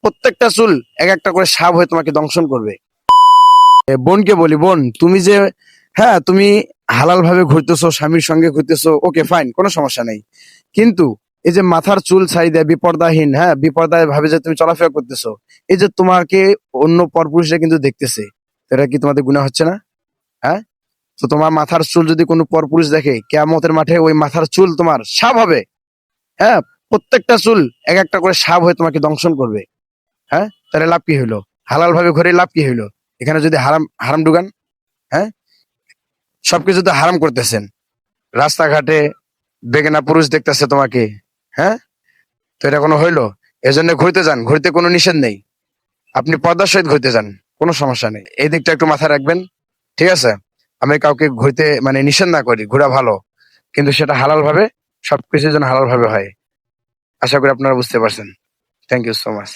প্রত্যেকটা চুল এক একটা করে সাপ হয়ে তোমাকে দংশন করবে। বোনকে বলি, বোন তুমি যে, হ্যাঁ তুমি হালাল ভাবে ঘুরতেছো, স্বামীর সঙ্গে ঘুরতেছো, ওকে ফাইন, কোনো সমস্যা নেই। কিন্তু এই যে মাথার চুল ছাড়ি দেয় বিপর্দাহীন, হ্যাঁ বিপর্দায় ভাবে যে তুমি চলাফেরা করতেছো, এই যে তোমাকে অন্য পরপুরুষরা কিন্তু দেখতেছে, তো এটা কি তোমাদের গুনাহ হচ্ছে না? হ্যাঁ, তো তোমার মাথার চুল যদি কোনো পরপুরুষ দেখে, কিয়ামতের মাঠে ওই মাথার চুল তোমার সাপ হবে। হ্যাঁ, প্রত্যেকটা চুল এক একটা করে সাপ হয়ে তোমাকে দংশন করবে। হ্যাঁ, তাহলে লাভ কি হইলো? হালাল ভাবে ঘুরে লাভ কি হইলো? এখানে যদি হারাম হারাম ঢুকান, হ্যাঁ, সবকিছু তো হারাম করতেছেন। রাস্তাঘাটে বেগানা পুরুষ দেখতেছে তোমাকে, হ্যাঁ, তো এটা কোনো হইলো? এজন্য ঘুরতে যান, ঘুরতে কোনো নিষেধ নেই। আপনি পর্দার সহিত ঘুরতে যান, কোনো সমস্যা নেই। এই দিকটা একটু মাথায় রাখবেন, ঠিক আছে? আমি কাউকে ঘুরতে মানে নিষেধ না করি, ঘোরা ভালো, কিন্তু সেটা হালাল ভাবে, সবকিছু যেন হালাল ভাবে হয়। আশা করি আপনারা বুঝতে পারছেন। Thank you so much.